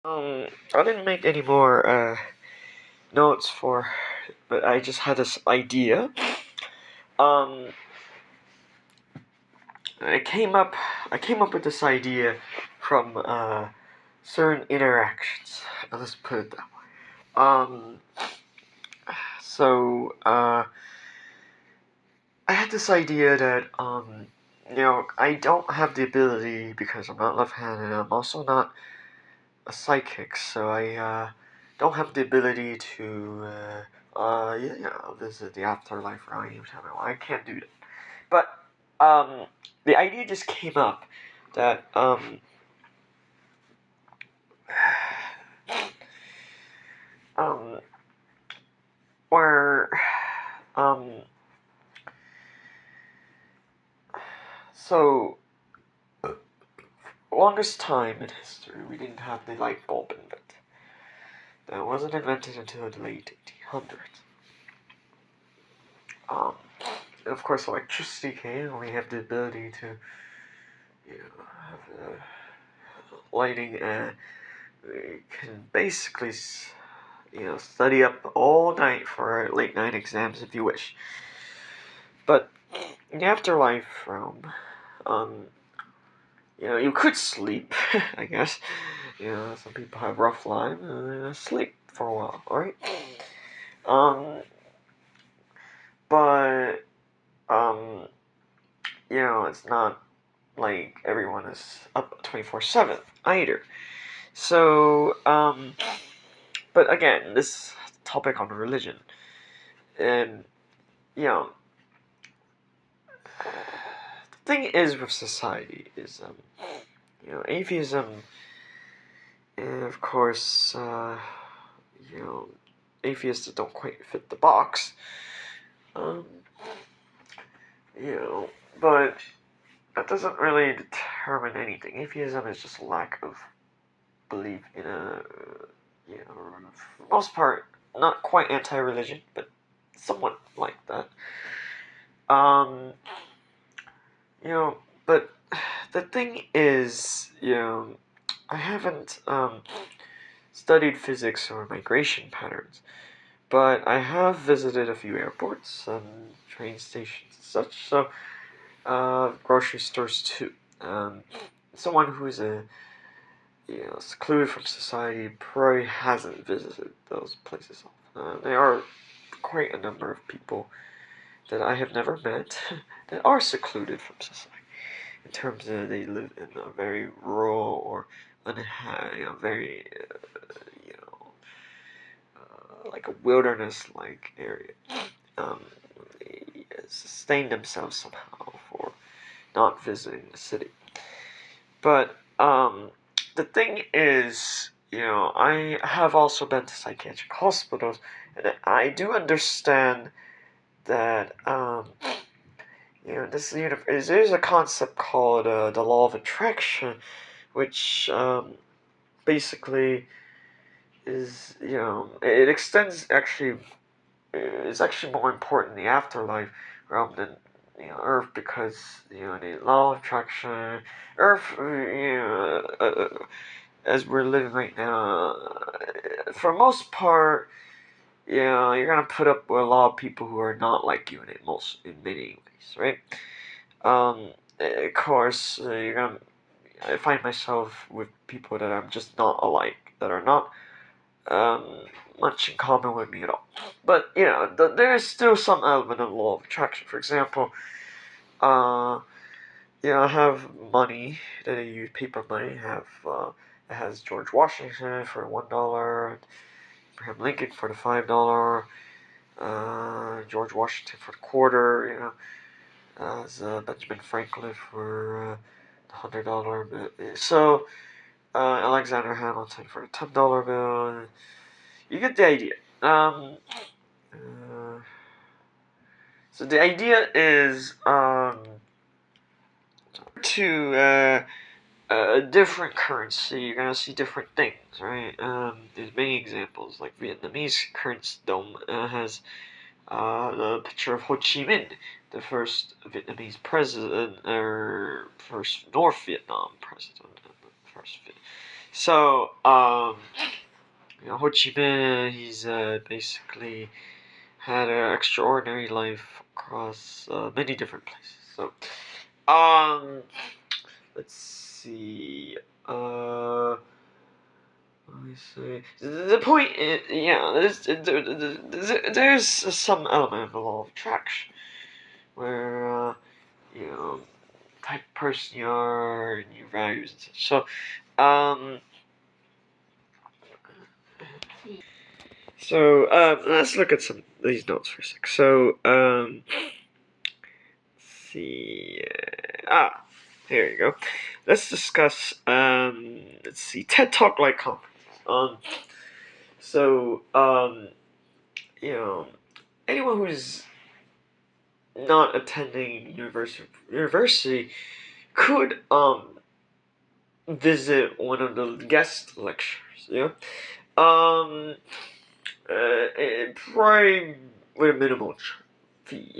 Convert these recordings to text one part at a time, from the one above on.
I didn't make any more notes but I just had this idea. Um, I came up, I came up with this idea from certain interactions. Let's put it that way. I had this idea that I don't have the ability because I'm not left-handed. I'm also not a psychic, so I don't have the ability to visit the afterlife or anytime I want. I can't do that. But the idea just came up that um, where um, so longest time in history we didn't have the light bulb invented. That wasn't invented until the late 1800s. Um, and of course, electricity came, and we have the ability to, have lighting, and we can basically, study up all night for late night exams if you wish. But in the afterlife realm, um, you could sleep, I guess. Some people have rough lives and sleep for a while, alright? Um, but, um, it's not like everyone is up 24/7 either. So, but again, this topic on religion, and, the thing is with society is, atheism, and of course, you know, atheists that don't quite fit the box, um, you know, but that doesn't really determine anything. Atheism is just a lack of belief in for the most part, not quite anti-religion, but somewhat like that. Um, you know, but the thing is, I haven't studied physics or migration patterns, but I have visited a few airports and train stations and such. So, grocery stores too. Someone who's secluded from society probably hasn't visited those places. There are quite a number of people that I have never met that are secluded from society. In terms of they live in a very rural or very you know like a wilderness-like area. They sustain themselves somehow for not visiting the city. But the thing is, I have also been to psychiatric hospitals, and I do understand that there's a concept called the law of attraction, which basically is it extends actually is actually more important in the afterlife realm than Earth, because the law of attraction, Earth, as we're living right now, for most part, you're gonna put up with a lot of people who are not like you in many ways, right? Of course, you're gonna. I find myself with people that I'm just not alike, that are not um, much in common with me at all. But there is still some element of law of attraction. For example, uh, I have money that I use, paper money. It has George Washington for $1, Abraham Lincoln for the $5, George Washington for the quarter. As Benjamin Franklin for the $100 bill. So Alexander Hamilton for the $10 bill. You get the idea. Uh, so the idea is to a different currency, you're gonna see different things, right? There's many examples, like Vietnamese currency dome has the picture of Ho Chi Minh, the first Vietnamese president, or first North Vietnam president, first. So, Ho Chi Minh, he's basically had an extraordinary life across many different places. So, um, let's see. Let me see. The point is, yeah, there's some element of the law of attraction where, type of person you are and your values and such. So, let's look at some of these notes for a sec. Let's see. Here you go. Let's discuss. Let's see. TED Talk like conferences. So, you know, anyone who's not attending university could visit one of the guest lectures. Yeah. Um, probably with a minimal fee,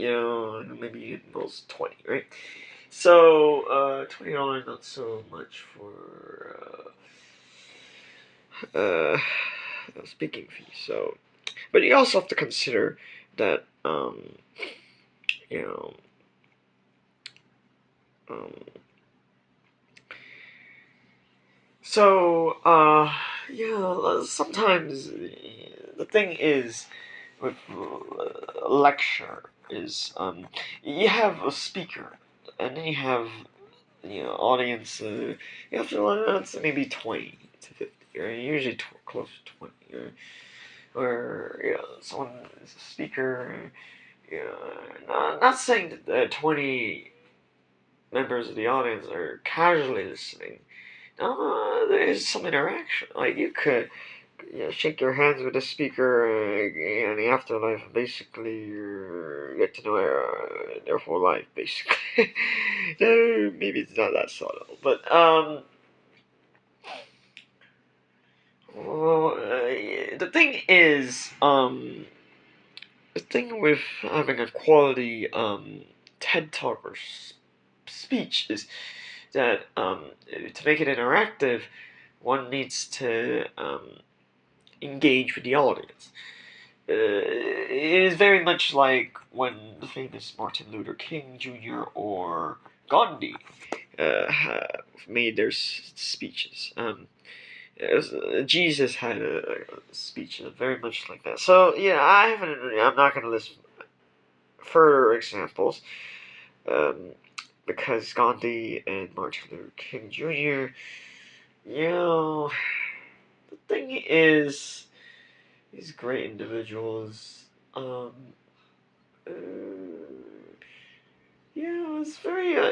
maybe at most 20, right? So, $20 not so much for a speaking fee. So, but you also have to consider that you know um, so sometimes the thing is with lecture is you have a speaker and then you have audience. You have to let's say maybe 20 to 50, or usually close to 20, or someone is a speaker. Not saying that 20 members of the audience are casually listening. There is some interaction. Like you could shake your hands with the speaker in the afterlife. Basically, you get to know their whole life. Basically, maybe it's not that subtle, but well, the thing is, the thing with having a quality TED Talk or speech is that to make it interactive, one needs to engage with the audience. It is very much like when the famous Martin Luther King Jr. or Gandhi made their speeches. Jesus had a speech very much like that. So yeah, I'm not going to list further examples because Gandhi and Martin Luther King Jr. The thing is, these great individuals. Uh,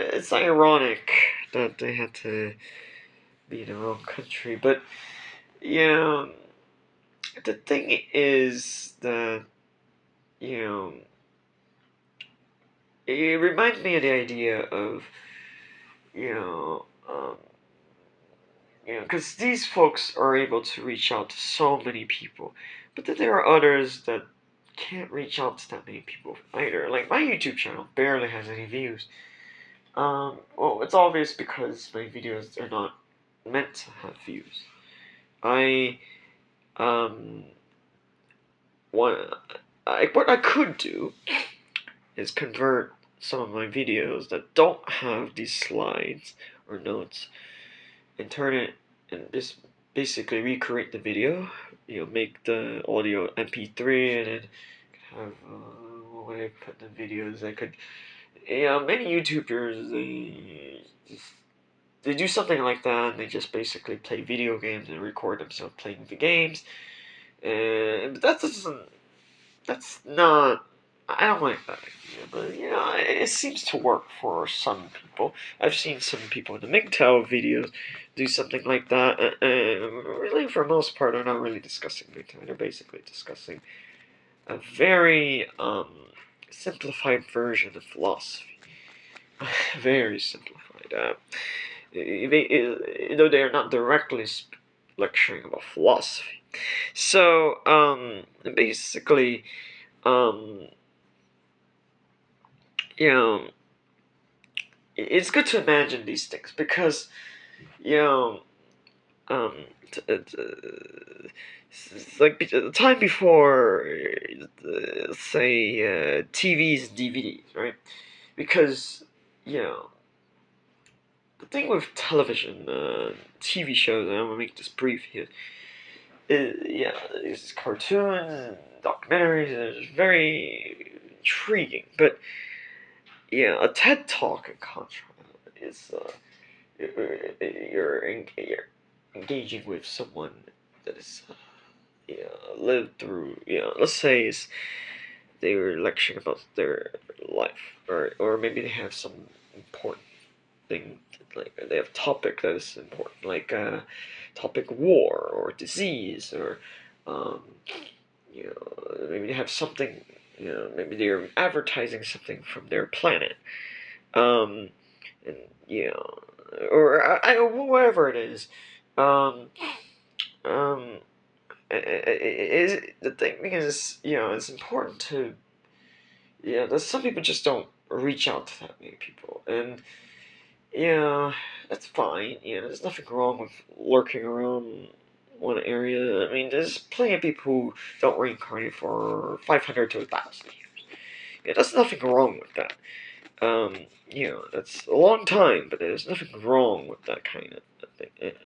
it's ironic that they had to be in their own country, but yeah, the thing is that you know, it reminds me of the idea of you know, um, because these folks are able to reach out to so many people, but then there are others that can't reach out to that many people either. Like my YouTube channel barely has any views. Well, it's obvious because my videos are not meant to have views. I um, what what I could do is convert some of my videos that don't have these slides or notes and turn it and just basically recreate the video. Make the audio MP3 and then have when I put the videos, I could. Many YouTubers they do something like that. And they just basically play video games and record themselves playing the games, and that doesn't. That's not. I don't like that idea, but it seems to work for some people. I've seen some people in the MGTOW videos do something like that, and really, for the most part, they're not really discussing MGTOW. They're basically discussing a very simplified version of philosophy. Very simplified. Though they are not directly lecturing about philosophy. So, basically, um, you know, it's good to imagine these things because, you know, um, like the time before, say, TVs and DVDs, right? Because you know the thing with television, TV shows, and I'm gonna make this brief here. Yeah, these cartoons and documentaries, and it's very intriguing. But yeah, a TED Talk in contrast is you're engaging with someone that is lived through, let's say they were lecturing about their life, or maybe they have some important thing, like they have a topic that is important, like topic war or disease, or um, maybe they have something, maybe they're advertising something from their planet, um, and or whatever it is. Um, um, is the thing is, it's important to, there's some people just don't reach out to that many people, and that's fine. There's nothing wrong with lurking around one area. I mean, there's plenty of people who don't reincarnate for 500 to 1,000 years. Yeah, there's nothing wrong with that. That's a long time, but there's nothing wrong with that kind of thing.